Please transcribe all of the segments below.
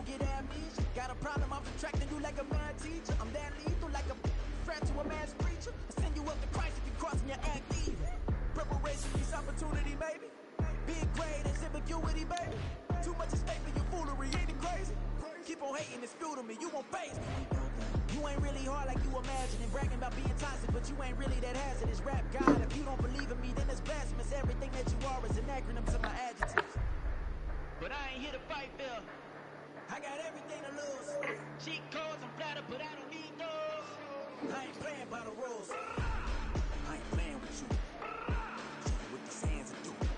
get amnesia. Got a problem, I'm subtracting you like a math teacher. I'm that lethal like a threat to a mass preacher. I send you up to Christ if you're crossing your act even. Preparation meets opportunity, baby. Big grade and ambiguity, baby. Too much at stake for your foolery, ain't it crazy? Keep on hating, it's fuel to me, you won't phase me. You ain't really hard like you imagine and bragging about being toxic, but you ain't really that hazardous. Rap God, if you don't believe in me, then it's blasphemous. Everything that you are is an acronym to my adjectives. But I ain't here to fight, Bill. I got everything to lose. Cheat codes, I'm flattered, but I don't need those. I ain't playing by the rules. I ain't playing with you. Show you what these hands are doing.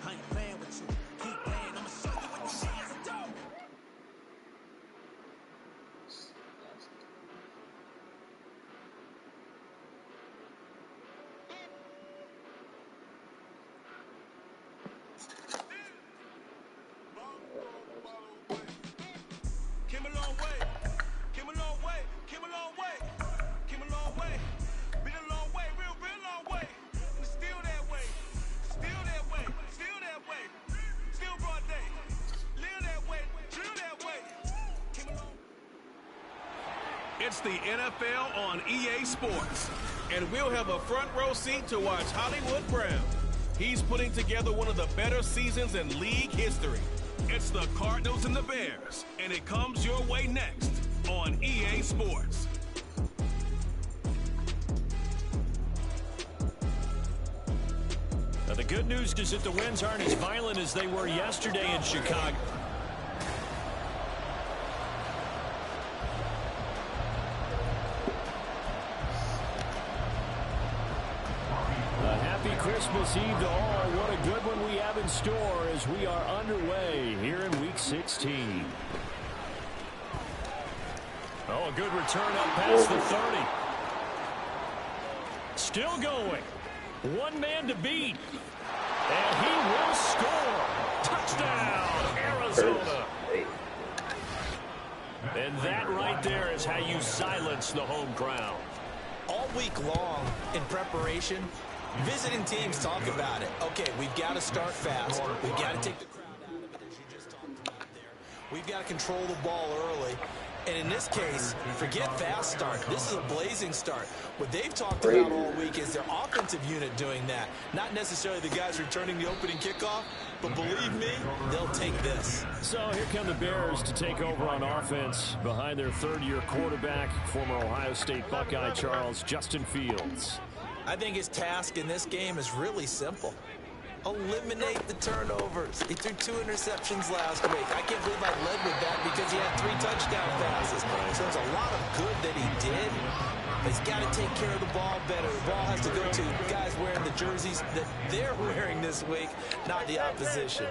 I ain't playing with you. Keep playing, I'ma show you what these hands are doing. Came a long way, came a long way, came a long way, came a long way, been a long way, real long way. And still that way, still that way, still that way, still broad day, live that way, drill that way. Came a long. It's the NFL on EA Sports, and we'll have a front row seat to watch Hollywood Brown. He's putting together one of the better seasons in league history. It's the Cardinals and the Bears, and it comes your way next on EA Sports. Now, the good news is that the winds aren't as violent as they were yesterday in Chicago. A happy Christmas Eve to all. What a good one we have in store as we are underway here in Week 16. Oh, a good return up past the 30. Still going. One man to beat. And he will score. Touchdown, Arizona. And that right there is how you silence the home crowd. All week long in preparation, visiting teams talk about it. Okay, we've got to start fast. We've got to take the crowd out of it, as you just talked about there. We've got to control the ball early. And in this case, forget fast start. This is a blazing start. What they've talked about all week is their offensive unit doing that. Not necessarily the guys returning the opening kickoff, but believe me, they'll take this. So here come the Bears to take over on offense behind their third-year quarterback, former Ohio State Buckeye Charles Justin Fields. I think his task in this game is really simple. Eliminate the turnovers. He threw 2 interceptions last week. I can't believe I led with that because he had 3 touchdown passes. So there's a lot of good that he did. He's got to take care of the ball better. The ball has to go to guys wearing the jerseys that they're wearing this week, not the opposition.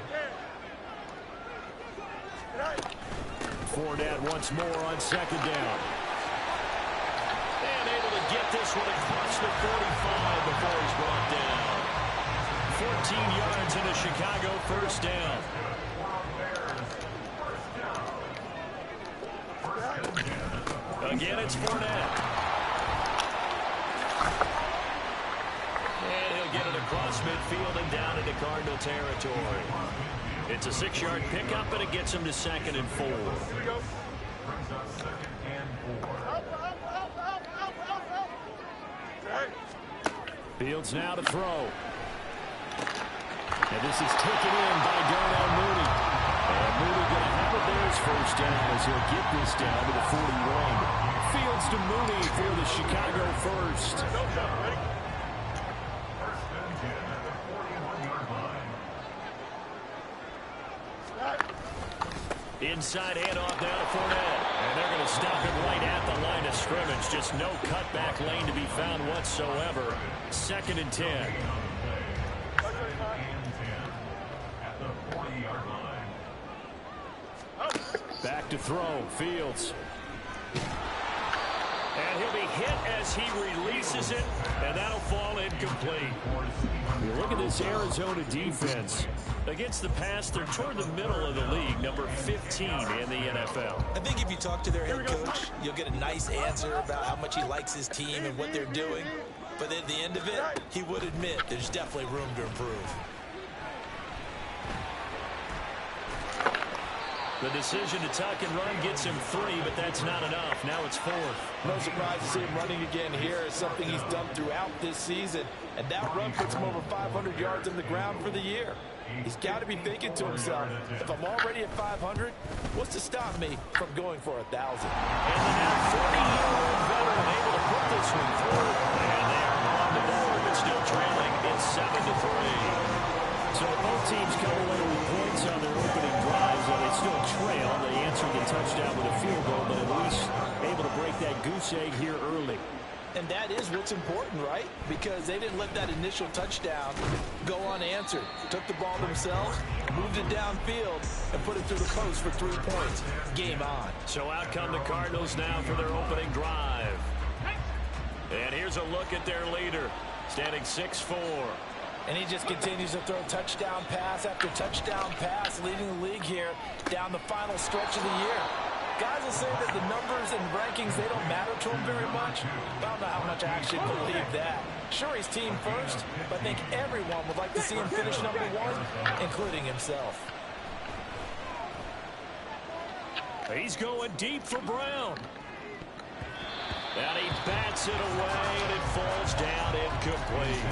Fournette once more on second down. And able to get this one across the 45 before he's brought down. 14 yards in a Chicago first down. Again, it's Fournette. And he'll get it across midfield and down into Cardinal territory. It's a 6-yard pickup, and it gets him to 2nd and 4. Fields now to throw. And this is taken in by Darnell Mooney. And Mooney going to have it there as first down as he'll get this down to the 41. Fields to Mooney for the Chicago first. Inside handoff now to Fournette. And they're going to stop him right at the line of scrimmage. Just no cutback lane to be found whatsoever. 2nd and 10. Back to throw. Fields. And he'll be hit as he releases it, and that'll fall incomplete. You look at this Arizona defense. Against the pass, they're toward the middle of the league, number 15 in the NFL. I think if you talk to their head coach, you'll get a nice answer about how much he likes his team and what they're doing. But at the end of it, he would admit there's definitely room to improve. The decision to tuck and run gets him 3, but that's not enough. Now it's 4th. No surprise to see him running again here. Is something he's done throughout this season. And that run puts him over 500 yards on the ground for the year. He's got to be thinking to himself, if I'm already at 500, what's to stop me from going for 1,000? And the now 40-year-old veteran able to put this one through. And they are on the board, but still trailing. It's 7-3. So both teams come away with points on their opening drives, and they still trail. They answered the touchdown with a field goal, but at least able to break that goose egg here early. And that is what's important, right? Because they didn't let that initial touchdown go unanswered. Took the ball themselves, moved it downfield, and put it through the post for 3 points. Game on. So out come the Cardinals now for their opening drive. And here's a look at their leader, standing 6'4". And he just continues to throw touchdown pass after touchdown pass, leading the league here down the final stretch of the year. Guys will say that the numbers and rankings, they don't matter to him very much. I don't know how much I actually believe that. Sure, he's team first, but I think everyone would like to see him finish number 1, including himself. He's going deep for Brown. And he bats it away, and it falls down incomplete.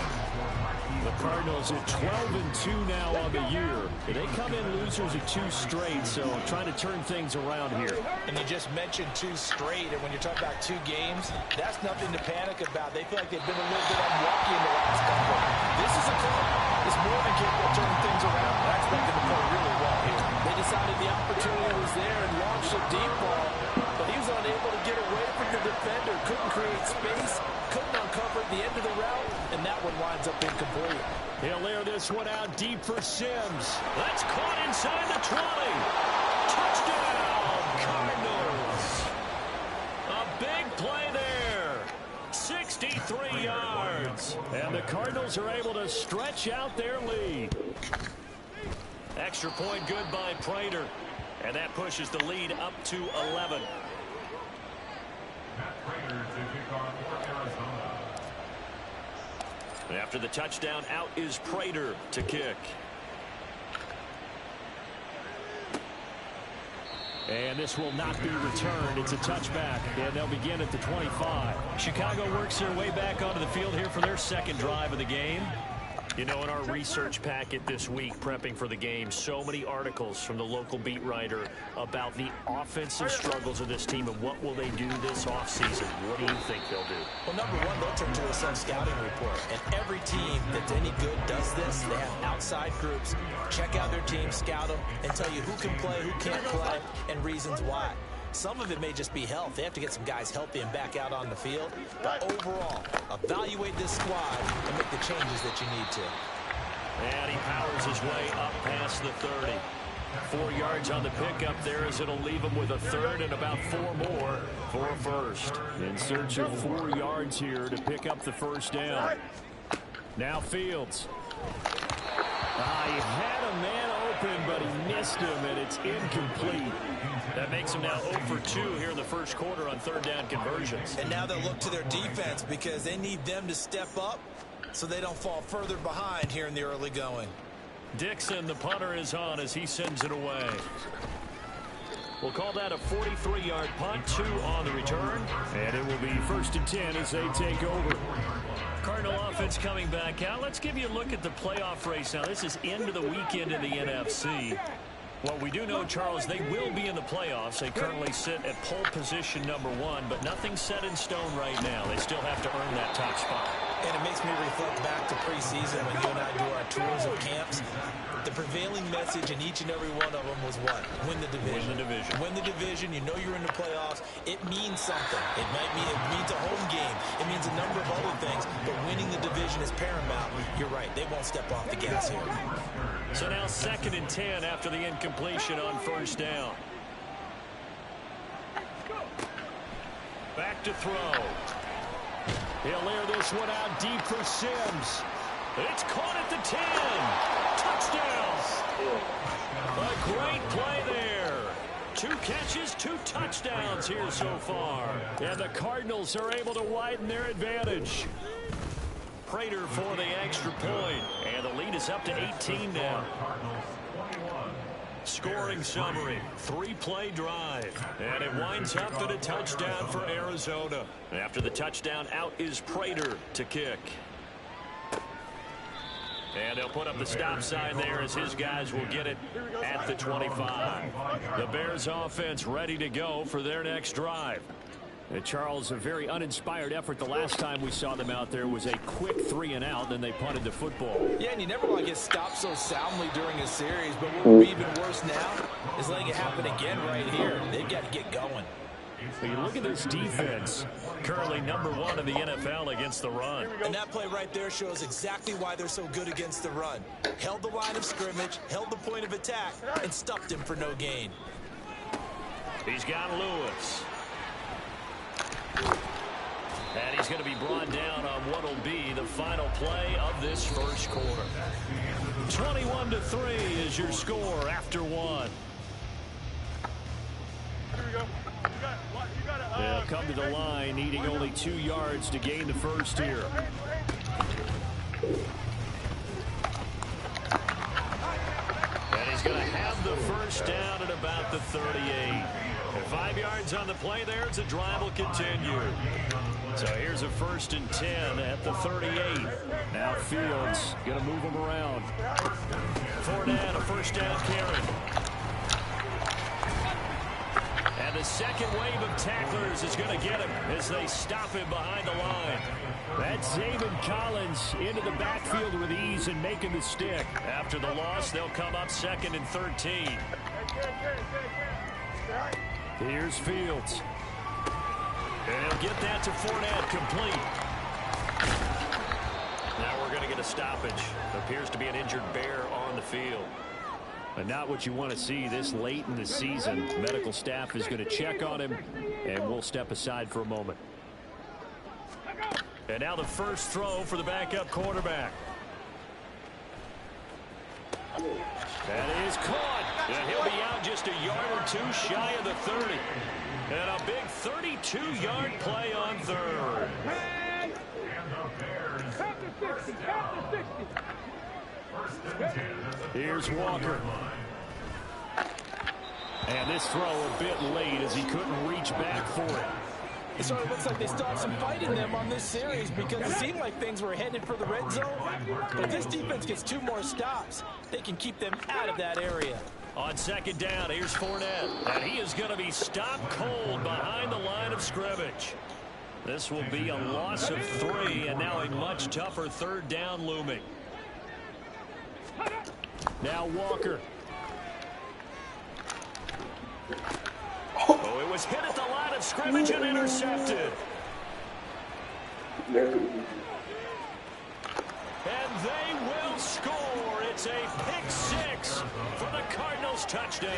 The Cardinals at 12-2 now on the year. They come in losers of 2 straight, so trying to turn things around here. And you just mentioned 2 straight, and when you're talking about 2 games, that's nothing to panic about. They feel like they've been a little bit unlucky in the last couple. This is a club that's more than capable of turning things around. I expect them to play really well here. They decided the opportunity was there and launched a deep ball, but he was unable to get away from the defender, couldn't create space, couldn't uncover at the end of the route, and that one winds up incomplete. He'll air this one out deep for Sims. That's caught inside the 20. Touchdown, Cardinals. A big play there. 63 yards. And the Cardinals are able to stretch out their lead. Extra point good by Prater. And that pushes the lead up to 11. After the touchdown, out is Prater to kick. And this will not be returned. It's a touchback, and they'll begin at the 25. Chicago works their way back onto the field here for their second drive of the game. You know, in our research packet this week, prepping for the game, so many articles from the local beat writer about the offensive struggles of this team and what will they do this offseason. What do you think they'll do? Well, number 1, they'll turn to a self-scouting report. And every team that's any good does this. They have outside groups. Check out their team, scout them, and tell you who can play, who can't play, and reasons why. Some of it may just be health. They have to get some guys healthy and back out on the field. But overall, evaluate this squad and make the changes that you need to. And he powers his way up past the 30. 4 yards on the pickup there as it'll leave him with a third and about 4 more for a first. In search of 4 yards here to pick up the first down. Now Fields. He had a man open, but he missed him, and it's incomplete. That makes him now 0 for 2 here in the first quarter on 3rd down conversions. And now they'll look to their defense because they need them to step up so they don't fall further behind here in the early going. Dixon, the punter, is on as he sends it away. We'll call that a 43-yard punt, 2 on the return. And it will be 1st and 10 as they take over. Cardinal offense coming back out. Let's give you a look at the playoff race now. This is into the weekend in the NFC. Well, we do know, Charles, they will be in the playoffs. They currently sit at pole position number 1, but nothing's set in stone right now. They still have to earn that top spot. And it makes me reflect back to preseason when you and I do our tours of camps. The prevailing message in each and every one of them was what? Win the division. Win the division. Win the division. You know you're in the playoffs. It means something. It means a home game. It means a number of other things, but winning the division is paramount. You're right. They won't step off the gas here. So now 2nd and 10 after the incompletion on 1st down. Back to throw. He'll air this one out deep for Sims. It's caught at the 10. Touchdown. A great play there. 2 catches, 2 touchdowns here so far. And the Cardinals are able to widen their advantage. Prater for the extra point. And the lead is up to 18 now. Scoring summary, 3-play drive. And it winds up in a touchdown for Arizona. After the touchdown, out is Prater to kick. And they'll put up the stop sign there as his guys will get it at the 25. The Bears offense ready to go for their next drive. And Charles, a very uninspired effort the last time we saw them out there was a quick 3-and-out, then they punted the football. Yeah, and you never want to get stopped so soundly during a series, but what would be even worse now is letting it happen again right here. They've got to get going. But you look at this defense, currently #1 in the NFL against the run. And that play right there shows exactly why they're so good against the run. Held the line of scrimmage, held the point of attack, and stuffed him for no gain. He's got Lewis. And he's going to be brought down on what will be the final play of this first quarter. 21-3 is your score after one. Here we go. They'll come to the line, needing only 2 yards to gain the first here. And he's going to have the first down at about the 38. 5 yards on the play there as the drive will continue. So here's a 1st and 10 at the 38. Now Fields going to move him around. Fournette, a first down carry. And the second wave of tacklers is going to get him as they stop him behind the line. That's Zaven Collins into the backfield with ease and making the stick. After the loss, they'll come up 2nd and 13. Here's Fields. And he'll get that to Fournette, complete. Now we're going to get a stoppage. Appears to be an injured Bear on the field. But not what you want to see this late in the season. Medical staff is going to check on him, and we'll step aside for a moment. And now the first throw for the backup quarterback. That is caught. And he'll be out just a yard or two shy of the 30. And a big 32-yard play on third. Here's Walker. And this throw a bit late as he couldn't reach back for it. It sort of looks like they still have some fight in them on this series because it seemed like things were headed for the red zone. But if this defense gets 2 more stops, they can keep them out of that area. On 2nd down, here's Fournette. And he is going to be stopped cold behind the line of scrimmage. This will be a loss of 3, and now a much tougher 3rd down looming. Now Walker. Oh, it was hit at the line of scrimmage and intercepted. And they will score. It's a pick 6 for the Cardinals touchdown.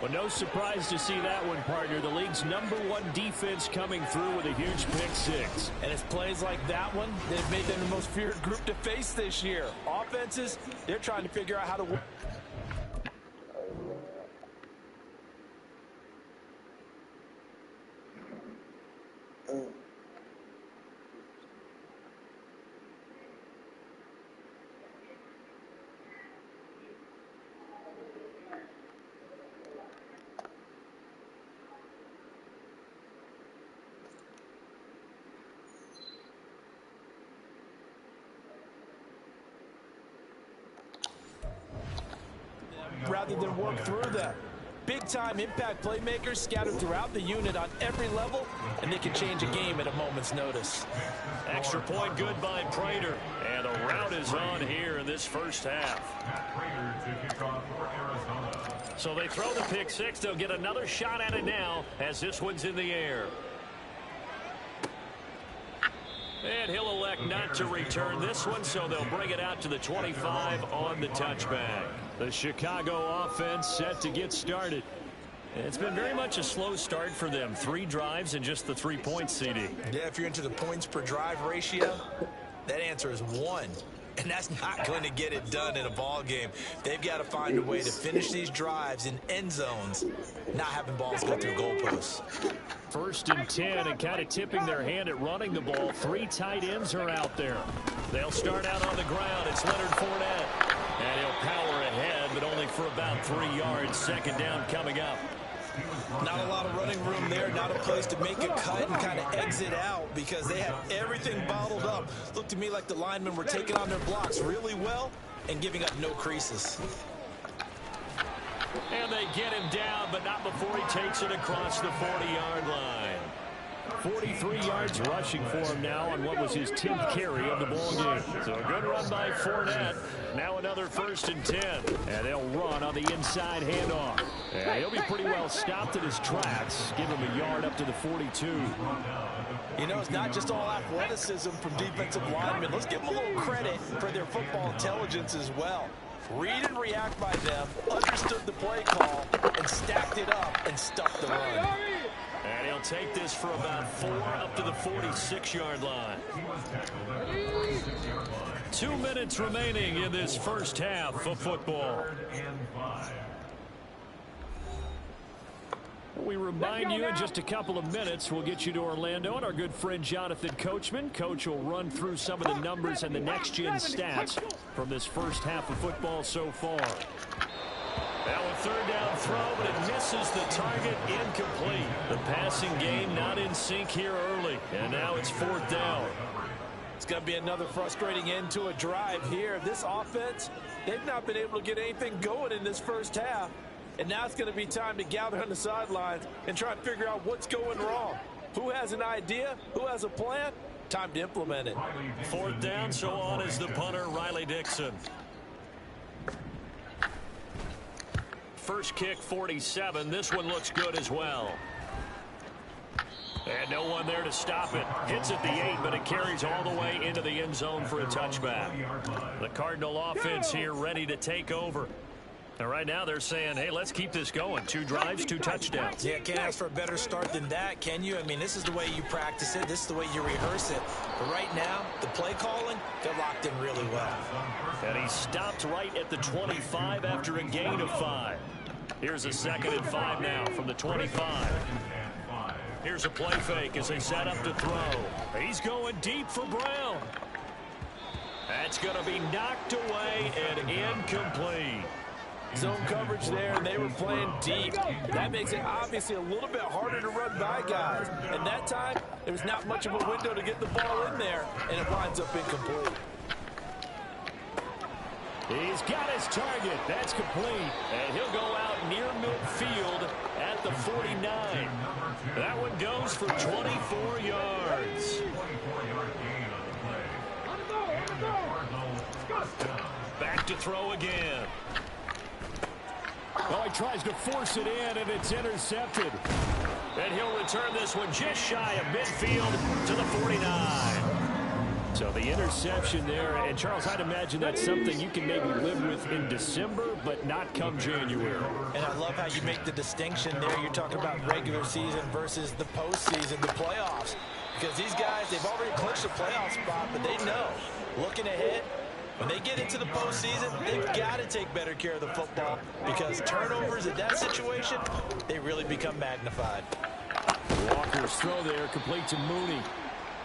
Well, no surprise to see that one, partner. The league's #1 defense coming through with a huge pick 6. And it's plays like that one that have made them the most feared group to face this year. Offenses, they're trying to figure out how to win. Rather than work through them. Big-time impact playmakers scattered throughout the unit on every level, and they can change a game at a moment's notice. Extra point good by Prater, and a rout is on here in this first half. So they throw the pick 6. They'll get another shot at it now as this one's in the air. And he'll elect not to return this one, so they'll bring it out to the 25 on the touchback. The Chicago offense set to get started. It's been very much a slow start for them. 3 drives and just the 3 points, CD. Yeah, if you're into the points per drive ratio, that answer is 1. And that's not going to get it done in a ball game. They've got to find a way to finish these drives in end zones, not having balls go through goalposts. 1st and 10, and kind of tipping their hand at running the ball. 3 tight ends are out there. They'll start out on the ground. It's Leonard Fournette. And he'll power ahead, but only for about 3 yards. Second down coming up. Not a lot of running room there, not a place to make a cut and kind of exit out because they had everything bottled up. Looked to me like the linemen were taking on their blocks really well and giving up no creases. And they get him down, but not before he takes it across the 40-yard line. 43 yards rushing for him now on what was his 10th carry of the ball game. So a good run by Fournette. Now another 1st and 10. And they'll run on the inside handoff. And he'll be pretty well stopped in his tracks. Give him a yard up to the 42. You know, it's not just all athleticism from defensive linemen. Let's give them a little credit for their football intelligence as well. Read and react by them, understood the play call, and stacked it up and stuffed the run. And he'll take this for about 4 up to the 46-yard line. 2 minutes remaining in this first half of football. We remind you in just a couple of minutes we'll get you to Orlando and our good friend Jonathan Coachman. Coach will run through some of the numbers and the next-gen stats from this first half of football so far. Now a 3rd down throw, but it misses the target, incomplete. The passing game not in sync here early, and now it's 4th down. It's going to be another frustrating end to a drive here. This offense, they've not been able to get anything going in this first half. And now it's going to be time to gather on the sidelines and try and figure out what's going wrong. Who has an idea? Who has a plan? Time to implement it. 4th down, so on is the punter, Riley Dixon. First kick, 47. This one looks good as well. And no one there to stop it. Hits at the 8, but it carries all the way into the end zone for a touchback. The Cardinal offense here ready to take over. And right now they're saying, hey, let's keep this going. 2 drives, 2 touchdowns. Yeah, can't ask for a better start than that, can you? I mean, this is the way you practice it. This is the way you rehearse it. But right now, the play calling, they're locked in really well. And he stopped right at the 25 after a gain of 5. Here's a 2nd and 5 now from the 25. Here's a play fake as they set up to throw. He's going deep for Brown. That's going to be knocked away and incomplete. Zone coverage there, and they were playing deep. That makes it obviously a little bit harder to run by guys. And that time, there was not much of a window to get the ball in there, and it winds up incomplete. He's got his target. That's complete. And he'll go out near midfield at the 49. That one goes for 24 yards. Back to throw again. Oh, he tries to force it in, and it's intercepted. And he'll return this one just shy of midfield to the 49. So the interception there, and Charles, I'd imagine that's something you can maybe live with in December, but not come January. And I love how you make the distinction there. You're talking about regular season versus the postseason, the playoffs. Because these guys, they've already clinched a playoff spot, but they know, looking ahead, when they get into the postseason, they've got to take better care of the football because turnovers in that situation, they really become magnified. Walker's throw there complete to Mooney.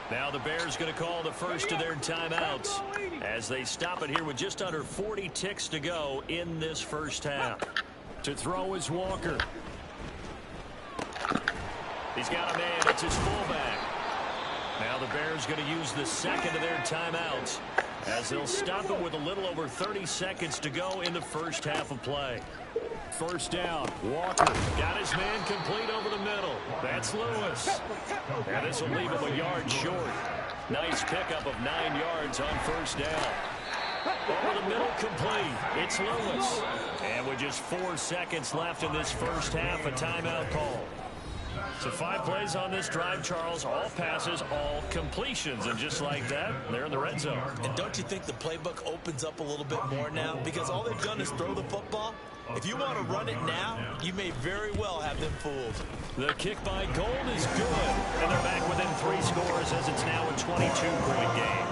Now the Bears going to call the first of their timeouts as they stop it here with just under 40 ticks to go in this first half. To throw is Walker. He's got a man. It's his fullback. Now the Bears going to use the second of their timeouts as they'll stop it with a little over 30 seconds to go in the first half of play. First down, Walker got his man complete over the middle. That's Lewis. And this will leave him a yard short. Nice pickup of 9 yards on first down. Over the middle complete. It's Lewis. And with just 4 seconds left in this first half, a timeout call. So 5 plays on this drive, Charles. All passes, all completions. And just like that, they're in the red zone. And don't you think the playbook opens up a little bit more now? Because all they've done is throw the football. If you want to run it now, you may very well have them fooled. The kick by Gold is good. And they're back within 3 scores as it's now a 22-point game.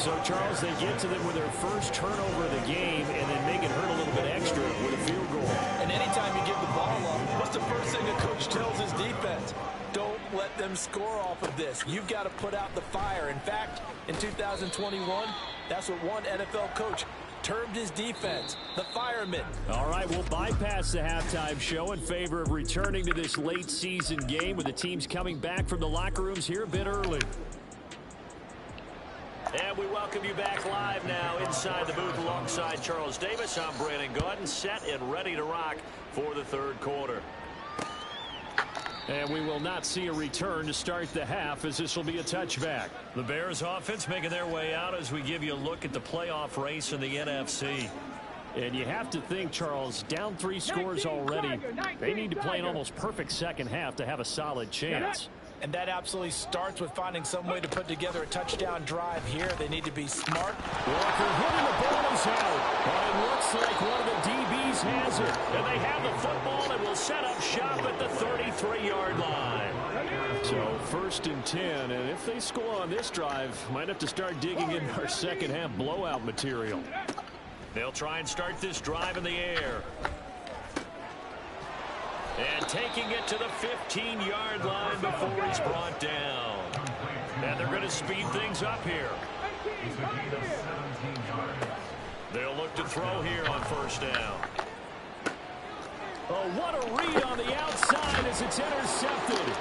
So, Charles, they get to them with their first turnover of the game and then make it hurt a little bit extra with a field goal. And anytime you give the ball up, what's the first thing a coach tells his defense? Don't let them score off of this. You've got to put out the fire. In fact, in 2021, that's what one NFL coach perturbed his defense. The firemen. All right, we'll bypass the halftime show in favor of returning to this late season game with the teams coming back from the locker rooms here a bit early. And we welcome you back live now inside the booth alongside Charles Davis. I'm Brandon Gordon, set and ready to rock for the third quarter. And we will not see a return to start the half, as this will be a touchback. The Bears offense making their way out as we give you a look at the playoff race in the NFC. And you have to think, Charles, down 3 scores already. They need to play an almost perfect second half to have a solid chance. And that absolutely starts with finding some way to put together a touchdown drive here. They need to be smart. Walker hitting the ball is out. It looks like one of the DBs has it. And they have the football and will set up shop at the 33-yard line. So 1st and 10. And if they score on this drive, might have to start digging in our second half blowout material. They'll try and start this drive in the air. And taking it to the 15-yard line before he's brought down. And they're going to speed things up here. They'll look to throw here on 1st down. Oh, what a read on the outside as it's intercepted.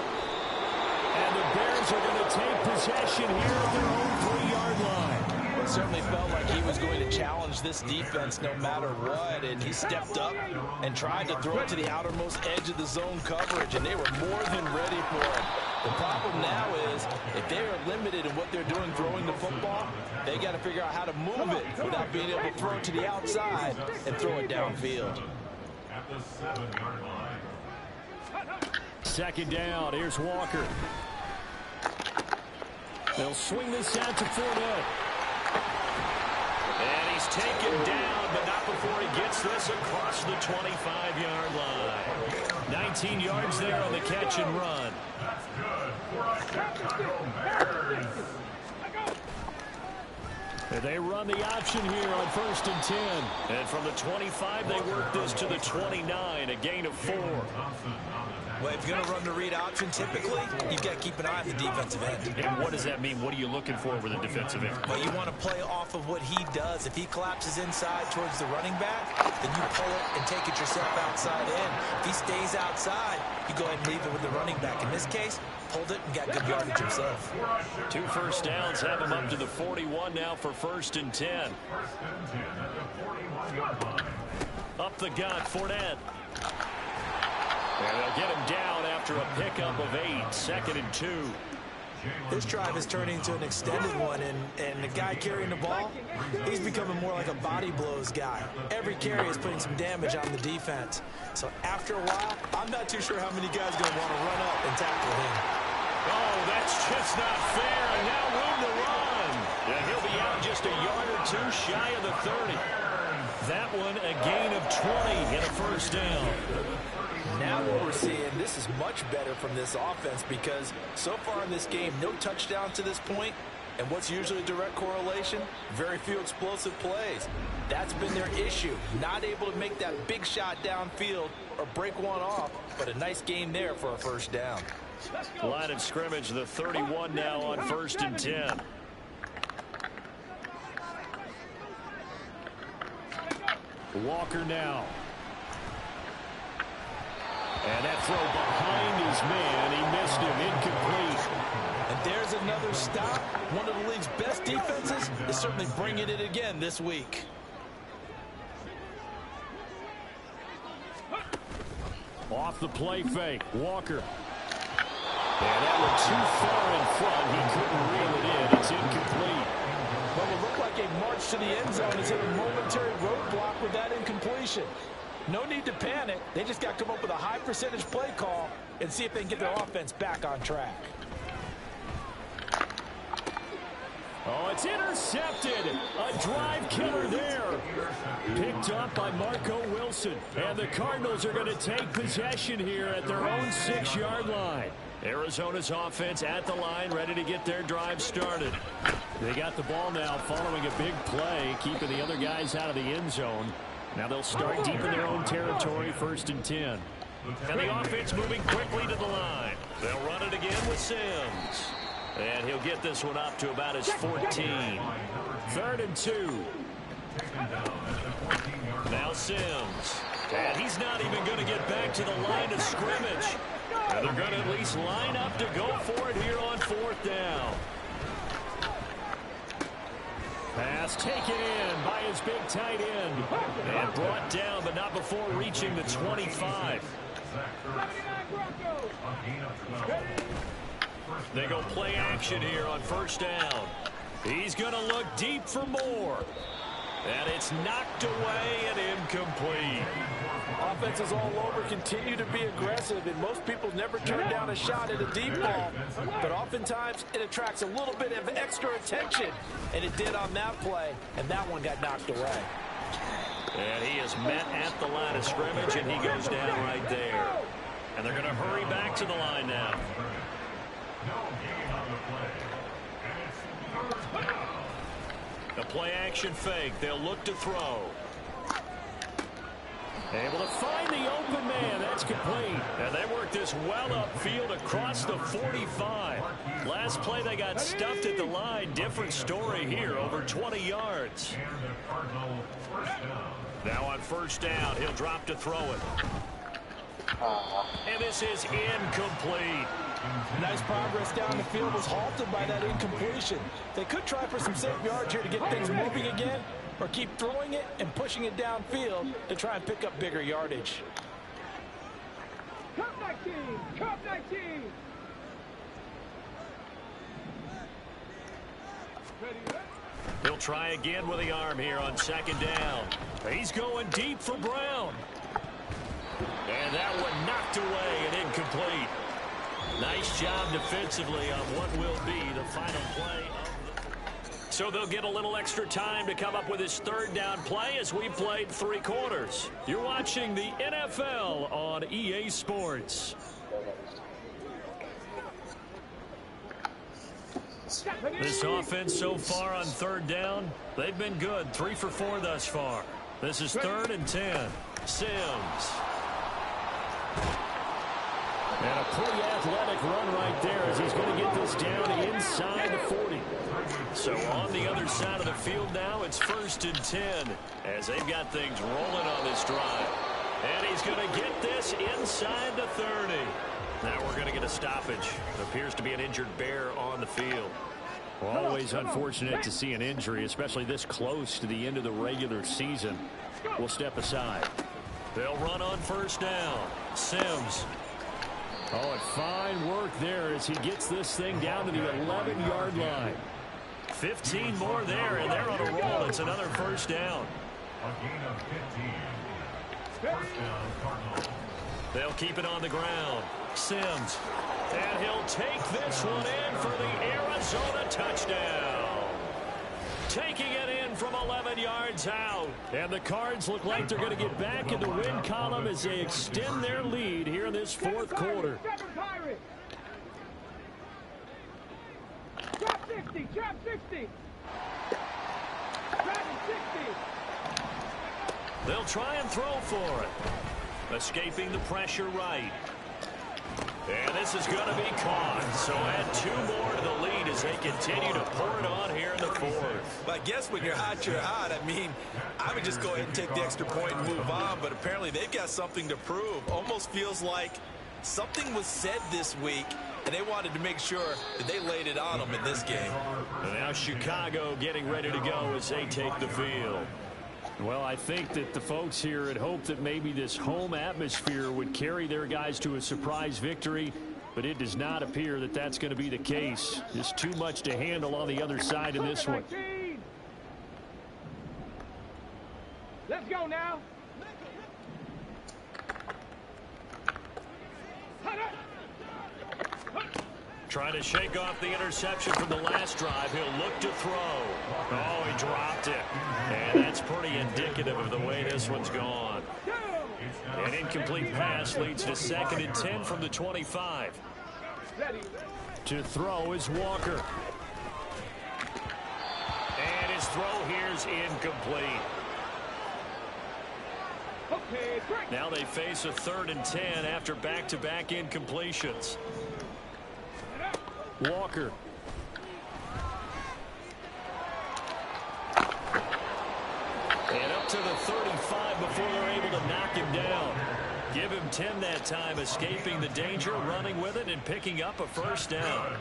And the Bears are going to take possession here at their own 3-yard line. It certainly felt like he was going to challenge this defense no matter what, and he stepped up and tried to throw it to the outermost edge of the zone coverage, and they were more than ready for it. The problem now is if they are limited in what they're doing throwing the football, they got to figure out how to move it without being able to throw it to the outside and throw it downfield. At the 7-yard line. 2nd down. Here's Walker. They'll swing this out to Fournette. And he's taken down, but not before he gets this across the 25-yard line. 19 yards there on the catch and run. That's good for a Chicago Bears. And they run the option here on 1st and 10. And from the 25, they work this to the 29, a gain of 4. Well, if you're going to run the read option, typically, you've got to keep an eye on the defensive end. And what does that mean? What are you looking for with a defensive end? Well, you want to play off of what he does. If he collapses inside towards the running back, then you pull it and take it yourself outside in. If he stays outside, you go ahead and leave it with the running back. In this case, pulled it and got good yardage himself. 2 first downs have him up to the 41 now for 1st and 10. 1st and 10 at the 41-yard line. Up the gut, Fournette. And they'll get him down after a pickup of 8. 2nd and 2. This drive is turning into an extended one, and the guy carrying the ball, he's becoming more like a body blows guy. Every carry is putting some damage on the defense. So after a while, I'm not too sure how many guys are going to want to run up and tackle him. Oh, that's just not fair, and now room to run. And he'll be out just a yard or 2 shy of the 30. That one a gain of 20 and a 1st down. Now what we're seeing, this is much better from this offense because so far in this game, no touchdown to this point. And what's usually a direct correlation? Very few explosive plays. That's been their issue. Not able to make that big shot downfield or break one off, but a nice gain there for a 1st down. Line of scrimmage, the 31 now on 1st and 10. Walker now. And that throw behind his man. He missed him. Incomplete. And there's another stop. One of the league's best defenses is certainly bringing it again this week. Off the play fake. Walker. And that one too far in front. He couldn't reel it in. It's incomplete. Well, it looked like a march to the end zone has hit a momentary roadblock with that incompletion. No need to panic. They just got to come up with a high percentage play call and see if they can get their offense back on track. Oh, it's intercepted. A drive killer there. Picked up by Marco Wilson. And the Cardinals are going to take possession here at their own 6-yard line. Arizona's offense at the line, ready to get their drive started. They got the ball now following a big play, keeping the other guys out of the end zone. Now they'll start deep in their own territory, 1st and 10. And the offense moving quickly to the line. They'll run it again with Sims. And he'll get this one up to about his 14. 3rd and 2. Now Sims. And he's not even going to get back to the line of scrimmage. And they're going to at least line up to go for it here on 4th down. Pass taken in by his big tight end. And brought down, but not before reaching the 25. They go play action here on 1st down. He's going to look deep for more. And it's knocked away and incomplete. Offenses all over continue to be aggressive, and most people never turn down a shot at a deep ball. But oftentimes it attracts a little bit of extra attention, and it did on that play, and that one got knocked away. And he is met at the line of scrimmage, and he goes down right there. And they're going to hurry back to the line now. The play action fake. They'll look to throw. Able to find the open man. That's complete. And they work this well upfield across the 45. Last play they got stuffed at the line. Different story here. Over 20 yards. Now on 1st down, he'll drop to throw it. And this is incomplete. Nice progress down the field was halted by that incompletion. They could try for some safe yards here to get things moving again, or keep throwing it and pushing it downfield to try and pick up bigger yardage. Cup 19! Cup 19! He'll try again with the arm here on 2nd down. He's going deep for Brown. And that one knocked away and incomplete. Nice job defensively on what will be the final play. So they'll get a little extra time to come up with his 3rd down play as we played 3 quarters. You're watching the NFL on EA Sports. This offense so far on 3rd down, they've been good. 3 for 4 thus far. This is 3rd and 10. Sims. And a pretty athletic run right there as he's going to get this down inside the 40. So on the other side of the field now, it's 1st and 10 as they've got things rolling on this drive. And he's going to get this inside the 30. Now we're going to get a stoppage. It appears to be an injured Bear on the field. Well, always unfortunate to see an injury, especially this close to the end of the regular season. We'll step aside. They'll run on 1st down. Sims. Oh, and fine work there as he gets this thing down to the 11-yard line. 15 more there, and they're on a roll. It's another 1st down. A gain of 15. 1st down, Cardinals. They'll keep it on the ground. Sims. And he'll take this one in for the Arizona touchdown. Taking it in from 11 yards out. And the Cards look like they're going to get back in the win column as they extend their lead here in this 4th quarter. Drop 60, drop 60. Drop 60. They'll try and throw for it. Escaping the pressure right. And this is going to be caught. So add 2 more to the lead as they continue to pour it on here in the 4th. I guess when you're hot, you're hot. I mean, I would just go ahead and take the extra point and move on, but apparently they've got something to prove. Almost feels like something was said this week, and they wanted to make sure that they laid it on them in this game. And now Chicago getting ready to go as they take the field. Well, I think that the folks here had hoped that maybe this home atmosphere would carry their guys to a surprise victory, but it does not appear that that's going to be the case. Just too much to handle on the other side in this one. Let's go now. Trying to shake off the interception from the last drive. He'll look to throw. Oh, he dropped it. And that's pretty indicative of the way this one's gone. An incomplete pass leads to 2nd and 10 from the 25. To throw is Walker. And his throw here's incomplete. Now they face a 3rd and 10 after back-to-back incompletions. Walker. out to the 35 before they're able to knock him down. Give him 10 that time, escaping the danger, running with it, and picking up a first down.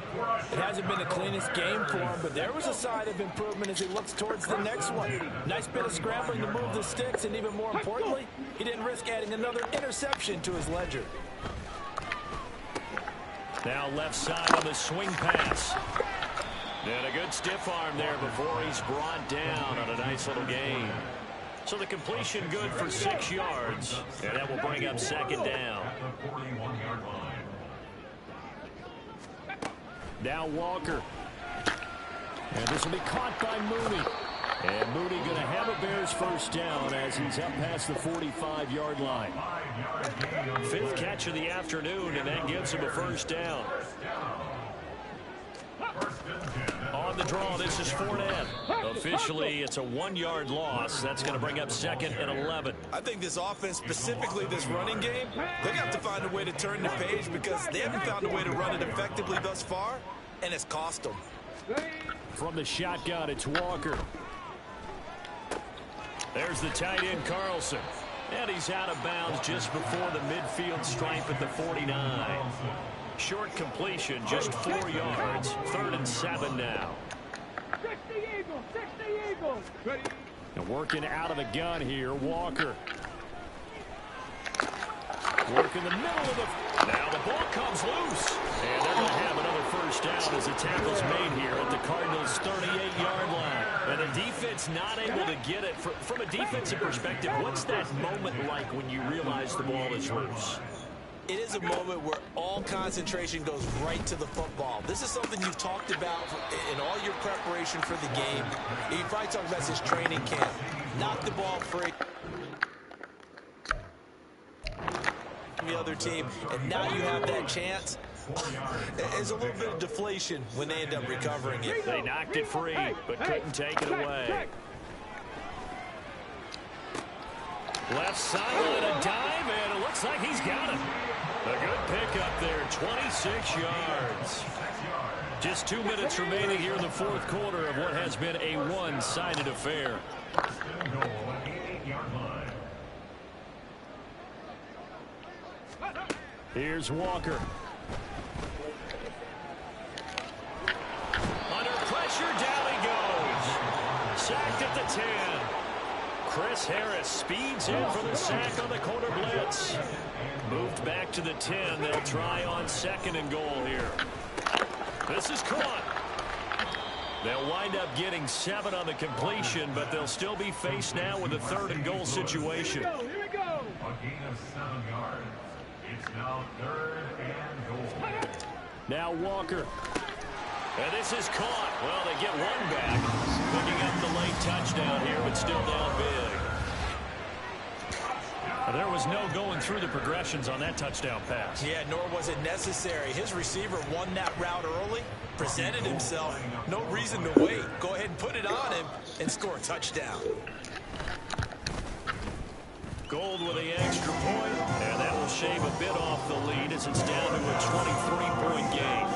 It hasn't been the cleanest game for him, but there was a sign of improvement as he looks towards the next one. Nice bit of scrambling to move the sticks, and even more importantly, he didn't risk adding another interception to his ledger. Now left side on the swing pass. And a good stiff arm there before he's brought down on a nice little gain. So the completion good for 6 yards, and that will bring up second down. Now Walker. And this will be caught by Mooney. And Mooney going to have a Bears first down as he's up past the 45-yard line. 5th catch of the afternoon, and that gives him a first down. On the draw, this is Fournette. Officially, it's a 1-yard loss. That's going to bring up 2nd and 11. I think this offense, specifically this running game, they're going to have to find a way to turn the page because they haven't found a way to run it effectively thus far, and it's cost them. From the shotgun, it's Walker. There's the tight end, Carlson. And he's out of bounds just before the midfield stripe at the 49. Short completion, just 4 yards. 3rd and 7 now. And working out of the gun here, Walker. Work in the middle of the... Now the ball comes loose. And they're going to have another first down as the tackle's made here at the Cardinals' 38-yard line. And the defense not able to get it. From a defensive perspective, what's that moment like when you realize the ball is loose? It is a moment where all concentration goes right to the football. This is something you've talked about in all your preparation for the game. You probably talked about this training camp. Knock the ball free. The other team, and now you have that chance. There's a little bit of deflation when they end up recovering it. They knocked it free, but couldn't take it away. Left sideline, a dive, and it looks like he's got it. A good pickup there, 26 yards. Just 2 minutes remaining here in the 4th quarter of what has been a one-sided affair. Here's Walker. Under pressure, down he goes. Sacked at the 10. Chris Harris speeds in for the sack on the corner blitz. Moved back to the 10. They'll try on 2nd and goal here. This is caught. They'll wind up getting 7 on the completion, but they'll still be faced now with a 3rd and goal situation. A gain of 7 yards. It's now 3rd and goal. Now Walker. And this is caught. Well, they get 1 back. Picking up the late touchdown here, but still down big. There was no going through the progressions on that touchdown pass. Yeah, nor was it necessary. His receiver won that route early, presented himself. No reason to wait. Go ahead and put it on him and score a touchdown. Gold with the extra point, and that will shave a bit off the lead as it's down to a 23-point game.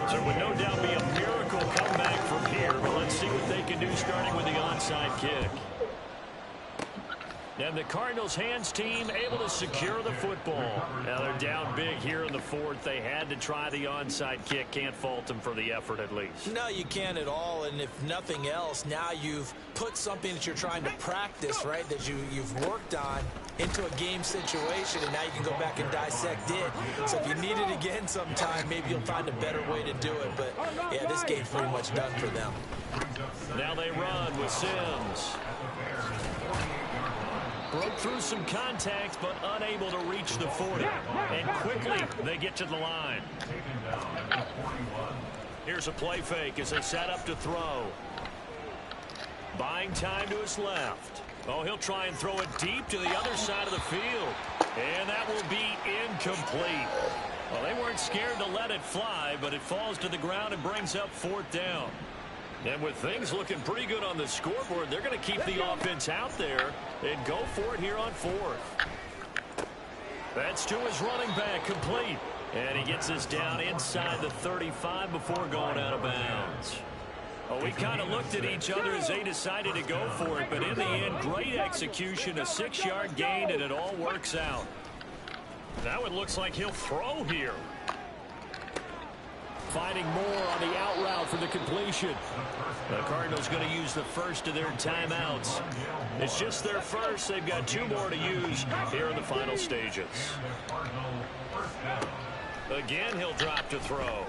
So it would no doubt be a miracle comeback from here, but let's see what they can do starting with the onside kick. And the Cardinals' hands team able to secure the football. Now they're down big here in the 4th. They had to try the onside kick. Can't fault them for the effort at least. No, you can't at all. And if nothing else, now you've put something that you're trying to practice, right, that you've worked on into a game situation, and now you can go back and dissect it. So if you need it again sometime, maybe you'll find a better way to do it. But, yeah, this game's pretty much done for them. Now they run with Sims. Broke through some contact, but unable to reach the 40. And quickly, they get to the line. Here's a play fake as they set up to throw. Buying time to his left. Oh, he'll try and throw it deep to the other side of the field. And that will be incomplete. Well, they weren't scared to let it fly, but it falls to the ground and brings up 4th down. And with things looking pretty good on the scoreboard, they're going to keep the offense out there and go for it here on 4th. That's to his running back, complete. And he gets this down inside the 35 before going out of bounds. Well, we kind of looked at each other as they decided to go for it, but in the end, great execution, a 6-yard gain, and it all works out. Now it looks like he'll throw here. Finding more on the out route for the completion. The Cardinals going to use the first of their timeouts. It's just their first. They've got 2 more to use here in the final stages. Again, he'll drop to throw.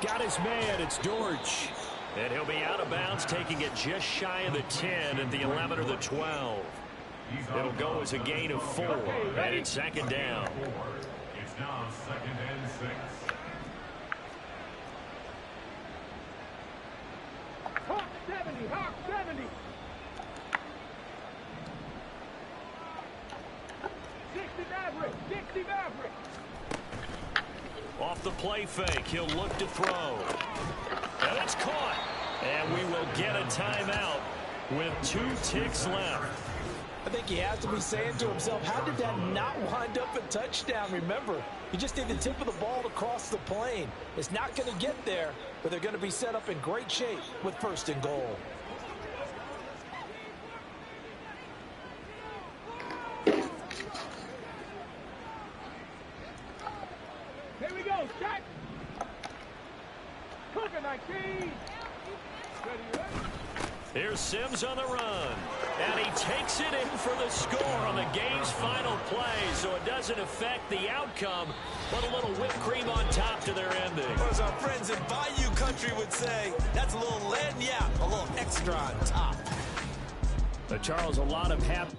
Got his man. It's Dortch. And he'll be out of bounds, taking it just shy of the 10 at the 11 or the 12. It'll go as a gain of 4, and it's 2nd down. It's now 2nd and 6. Hawk 70, Hawk 70. 60 Maverick, 60 Maverick. Off the play fake, he'll look to throw. And it's caught. And we will get a timeout with 2 ticks left. I think he has to be saying to himself, how did that not wind up a touchdown? Remember, he just did the tip of the ball to cross the plane. It's not going to get there, but they're going to be set up in great shape with 1st and goal. Here we go, Jack. Cooker 19. Here's Sims on the run. And he takes it in for the score on the game's final play, so it doesn't affect the outcome, but a little whipped cream on top to their ending. Or as our friends in Bayou Country would say, that's a little lead, yeah, a little extra on top. Charles, a lot of happy.